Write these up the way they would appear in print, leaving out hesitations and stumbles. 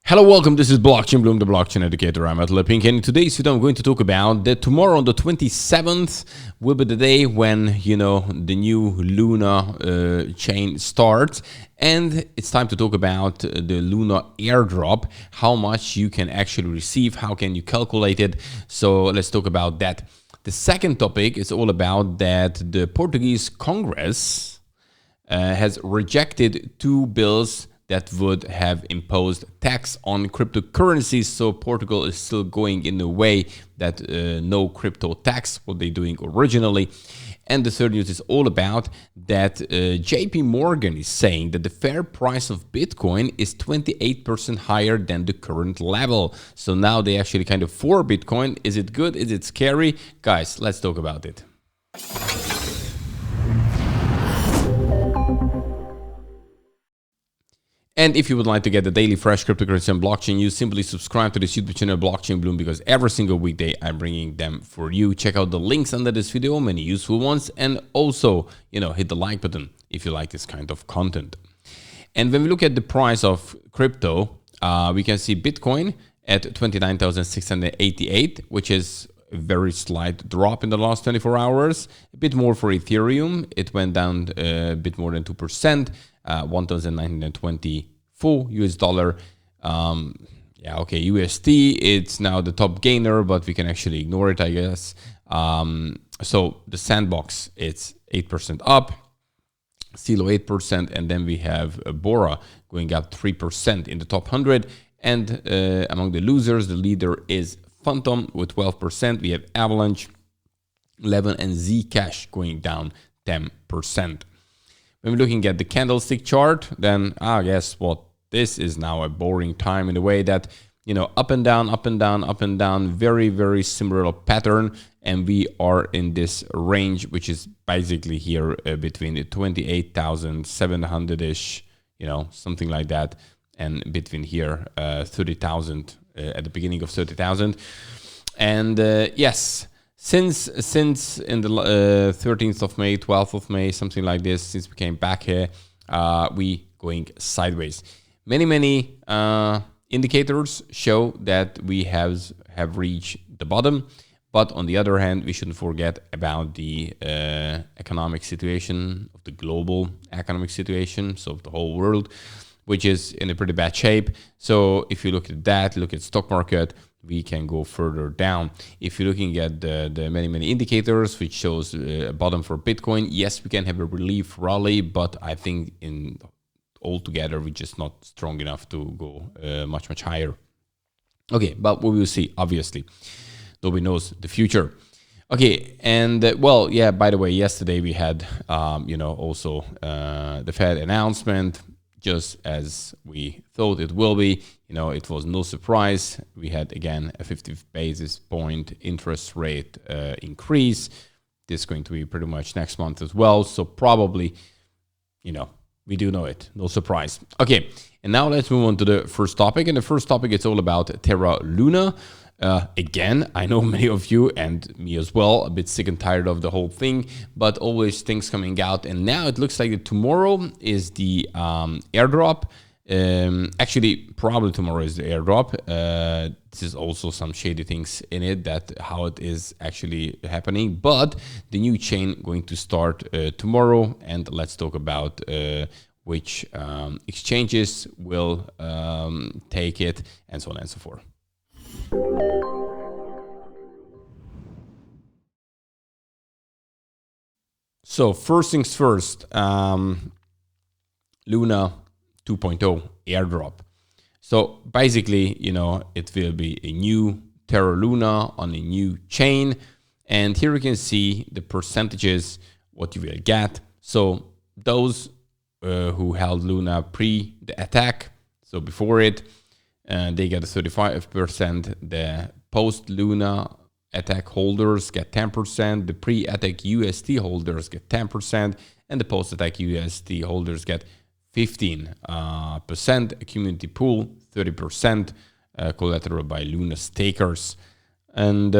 Hello, welcome. This is Blockchain Bloom, the blockchain educator. I'm at Pink, and in today's video, I'm going to talk about that tomorrow on the 27th will be the day when, the new Luna chain starts. And it's time to talk about the Luna airdrop, how much you can actually receive, how can you calculate it. So let's talk about that. The second topic is all about that the Portuguese Congress has rejected two bills that would have imposed tax on cryptocurrencies. So Portugal is still going in a way that no crypto tax, what they're doing originally. And the third news is all about that JP Morgan is saying that the fair price of Bitcoin is 28% higher than the current level. So now they actually kind of for Bitcoin. Is it good? Is it scary? Guys, let's talk about it. And if you would like to get the daily fresh cryptocurrency and blockchain news, simply subscribe to this YouTube channel, Blockchain Bloom, because every single weekday I'm bringing them for you. Check out the links under this video, many useful ones, and also, hit the like button if you like this kind of content. And when we look at the price of crypto, we can see Bitcoin at 29,688, which is a very slight drop in the last 24 hours. A bit more for Ethereum. It went down a bit more than 2%. 1,924 US dollar. USD, it's now the top gainer, but we can actually ignore it, I guess. So the Sandbox, it's 8% up, Stilo 8%, and then we have Bora going up 3% in the top 100. And among the losers, the leader is Phantom with 12%. We have Avalanche 11% and Zcash going down 10%. When we're looking at the candlestick chart, then guess what? This is now a boring time in the way that, up and down, up and down, up and down, very, very similar pattern. And we are in this range, which is basically here between the 28,700-ish, something like that. And between here, 30,000 at the beginning of 30,000. And yes. Since in the 13th of May, 12th of May, something like this, since we came back here, we going sideways. Many indicators show that we have reached the bottom. But on the other hand, we shouldn't forget about the economic situation, of the global economic situation, so of the whole world, which is in a pretty bad shape. So if you look at that, look at stock market, we can go further down. If you're looking at the many indicators, which shows a bottom for Bitcoin, yes, we can have a relief rally, but I think in altogether, we're just not strong enough to go much higher. Okay, but we will see, obviously. Nobody knows the future. Okay, and by the way, yesterday we had, also the Fed announcement, just as we thought it will be. It was no surprise. We had, again, a 50 basis point interest rate increase. This is going to be pretty much next month as well. So probably, we do know it. No surprise. Okay, and now let's move on to the first topic. And the first topic is all about Terra Luna. Again, I know many of you and me as well, a bit sick and tired of the whole thing, but always things coming out. And now it looks like tomorrow is the airdrop. Actually, probably tomorrow is the airdrop. This is also some shady things in it, that how it is actually happening. But the new chain going to start tomorrow. And let's talk about which exchanges will take it, and so on and so forth. So first things first, Luna 2.0 airdrop. So basically, it will be a new Terra Luna on a new chain. And here you can see the percentages, what you will get. So those who held Luna pre the attack, so before it, they get 35%. The post-Luna attack holders get 10%. The pre-attack USD holders get 10%. And the post-attack USD holders get 15%. Community pool, 30%. Collateral by Luna stakers. And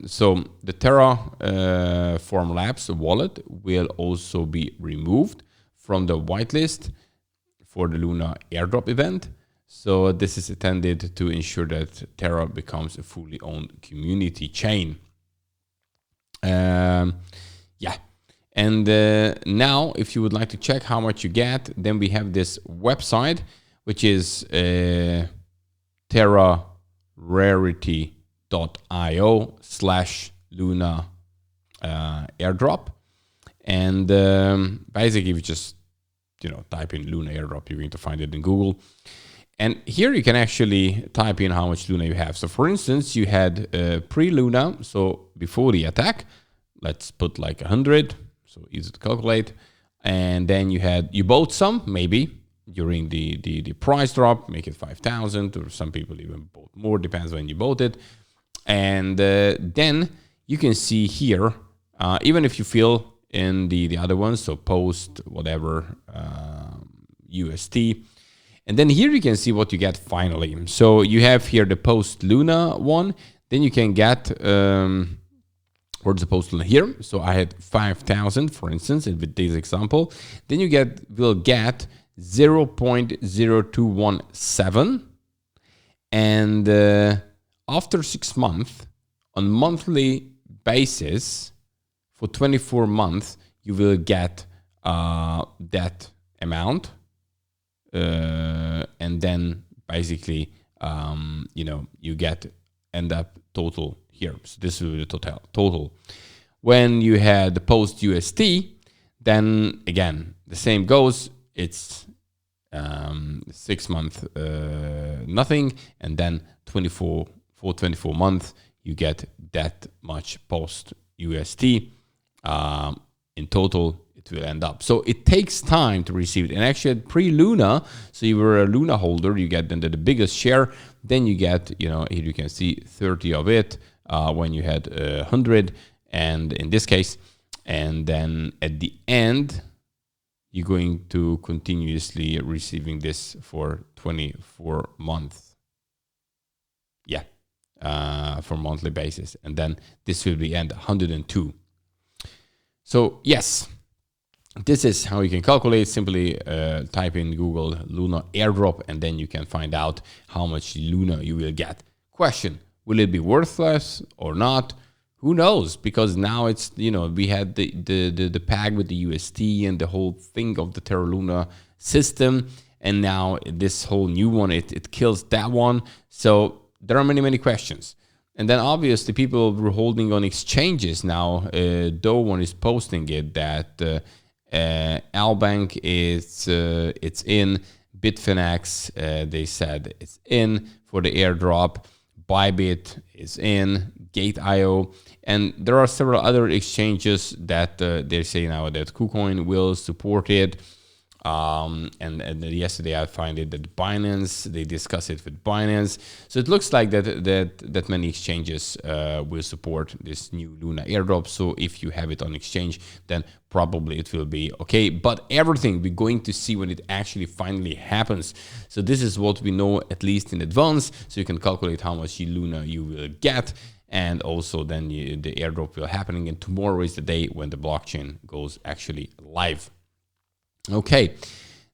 so the Terra Form Labs wallet will also be removed from the whitelist for the Luna airdrop event. So this is intended to ensure that Terra becomes a fully owned community chain. Yeah. And now, if you would like to check how much you get, then we have this website, which is terrararity.io/Luna airdrop. And basically, if you just type in Luna airdrop, you're going to find it in Google. And here you can actually type in how much Luna you have. So for instance, you had pre-Luna, so before the attack, let's put like 100, so easy to calculate. And then you bought some, maybe, during the price drop, make it 5,000, or some people even bought more, depends when you bought it. And then you can see here, even if you fill in the other ones, so post, whatever, UST. And then here you can see what you get finally. So you have here the post Luna one. Then you can get, where's the post Luna here? So I had 5,000, for instance, with this example. Then you will get 0.0217. And after 6 months, on monthly basis, for 24 months, you will get that amount. And then basically, you end up total here. So this will be the total. When you had the post UST, then again, the same goes. It's 6 months, nothing. And then 24 months, you get that much post UST. In total, it will end up. So it takes time to receive it. And actually at pre-Luna, so you were a Luna holder, you get then the biggest share. Then you get, here you can see 30 of it when you had 100. And in this case, and then at the end, you're going to continuously receiving this for 24 months. Yeah, for monthly basis. And then this will be end 102. So yes, this is how you can calculate. Simply type in Google Luna airdrop, and then you can find out how much Luna you will get. Question, will it be worthless or not? Who knows? Because now it's, we had the pack with the UST and the whole thing of the Terra Luna system. And now this whole new one, it kills that one. So there are many questions. And then obviously people were holding on exchanges now. Though one is posting it that Albank is it's in, Bitfinex they said it's in for the airdrop, Bybit is in, Gate.io, and there are several other exchanges that they say now that KuCoin will support it. And yesterday I find it that Binance, they discuss it with Binance. So it looks like that many exchanges will support this new Luna airdrop. So if you have it on exchange, then probably it will be okay. But everything we're going to see when it actually finally happens. So this is what we know at least in advance. So you can calculate how much Luna you will get. And also then the airdrop will happening. And tomorrow is the day when the blockchain goes actually live. Okay,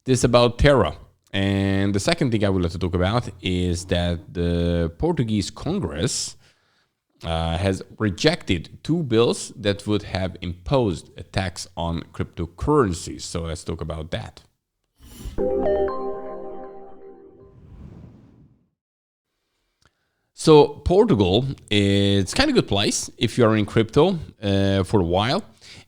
this is about Terra. And the second thing I would like to talk about is that the Portuguese Congress has rejected 2 bills that would have imposed a tax on cryptocurrencies. So let's talk about that. So Portugal is kind of a good place if you are in crypto for a while.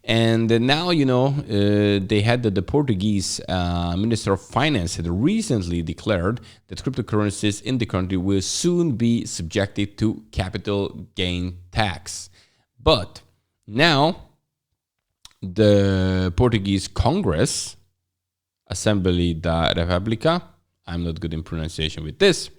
And now, they had the Portuguese Minister of Finance had recently declared that cryptocurrencies in the country will soon be subjected to capital gain tax. But now the Portuguese Congress, Assembleia da Republica, I'm not good in pronunciation with this,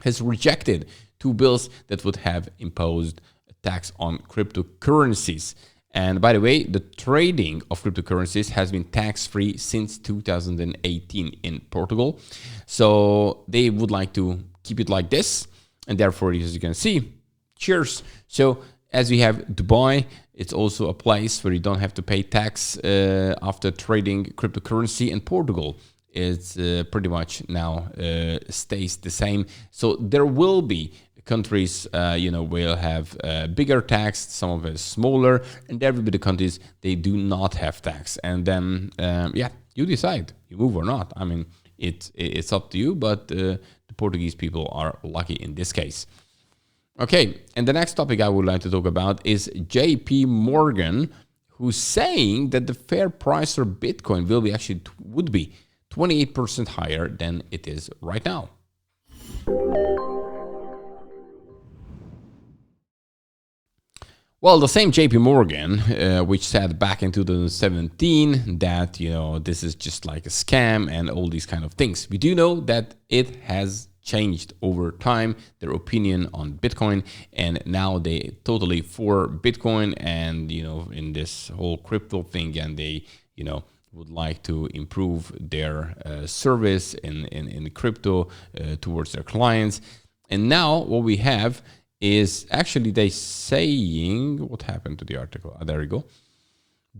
has rejected 2 bills that would have imposed a tax on cryptocurrencies. And by the way, the trading of cryptocurrencies has been tax-free since 2018 in Portugal. So they would like to keep it like this. And therefore, as you can see, cheers. So as we have Dubai, it's also a place where you don't have to pay tax after trading cryptocurrency. And Portugal it's pretty much now stays the same. So there will be countries, will have bigger tax, some of it smaller, and there will be the countries they do not have tax. And then, you decide, you move or not. I mean, it's up to you, but the Portuguese people are lucky in this case. Okay, and the next topic I would like to talk about is JP Morgan, who's saying that the fair price for Bitcoin would be 28% higher than it is right now. Well, the same JP Morgan, which said back in 2017 that, this is just like a scam and all these kind of things. We do know that it has changed over time, their opinion on Bitcoin, and now they totally for Bitcoin and, in this whole crypto thing, and they, would like to improve their service in crypto towards their clients. And now what we have is actually they saying, what happened to the article? There we go.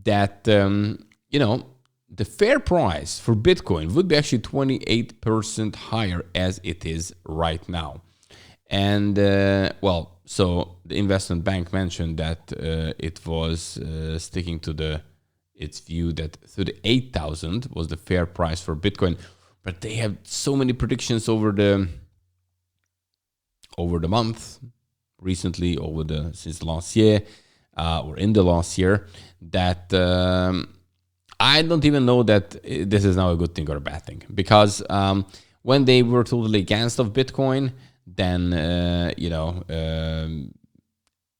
That, the fair price for Bitcoin would be actually 28% higher as it is right now. And, so the investment bank mentioned that it was sticking to its view that 38,000 was the fair price for Bitcoin. But they have so many predictions over the month, recently since last year, or in the last year, that I don't even know that this is now a good thing or a bad thing, because when they were totally against of Bitcoin, then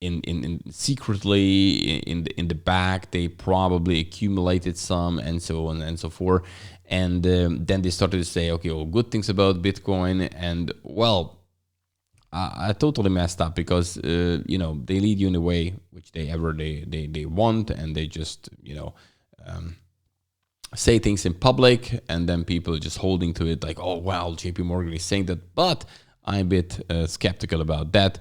in secretly in the back they probably accumulated some and so on and so forth, and then they started to say, okay, well, good things about Bitcoin, and I totally messed up, because they lead you in a way which they want, and they just say things in public, and then people just holding to it like, oh wow, JP Morgan is saying that. But I'm a bit skeptical about that.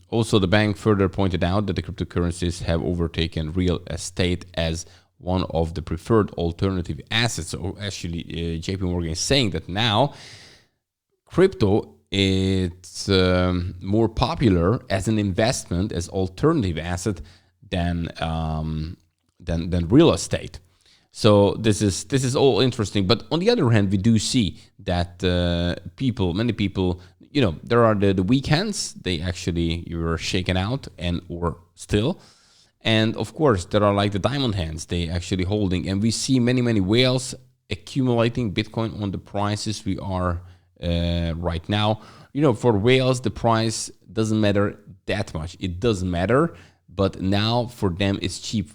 Also, the bank further pointed out that the cryptocurrencies have overtaken real estate as one of the preferred alternative assets. So actually, JP Morgan is saying that now crypto, it's more popular as an investment, as alternative asset than real estate. So this is all interesting. But on the other hand, we do see that many people, there are the weekends, you're shaken out or still. And of course, there are like the diamond hands, they actually holding. And we see many, many whales accumulating Bitcoin on the prices we are right now. For whales, the price doesn't matter that much. It does matter, but now for them it's cheap.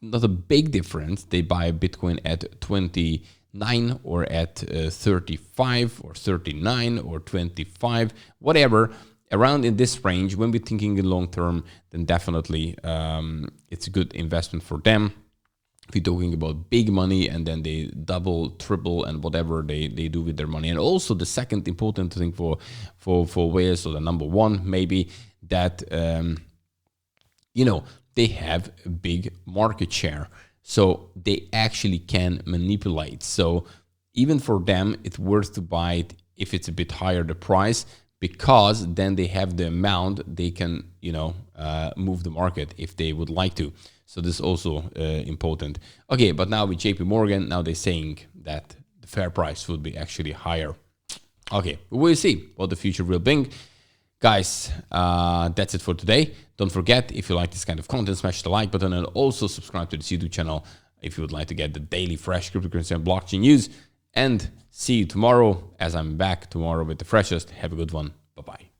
Not a big difference. They buy Bitcoin at 29 or at 35 or 39 or 25, whatever, around in this range. When we're thinking in long term, then definitely it's a good investment for them. If you're talking about big money, and then they double, triple, and whatever they do with their money. And also the second important thing for whales, or the number one maybe, that they have a big market share, so they actually can manipulate. So even for them, it's worth to buy it if it's a bit higher the price, because then they have the amount they can move the market if they would like to. So this is also important. Okay, but now with JP Morgan, now they're saying that the fair price would be actually higher. Okay, we'll see what the future will bring. Guys, that's it for today. Don't forget, if you like this kind of content, smash the like button, and also subscribe to this YouTube channel if you would like to get the daily fresh cryptocurrency and blockchain news. And see you tomorrow, as I'm back tomorrow with the freshest. Have a good one. Bye-bye.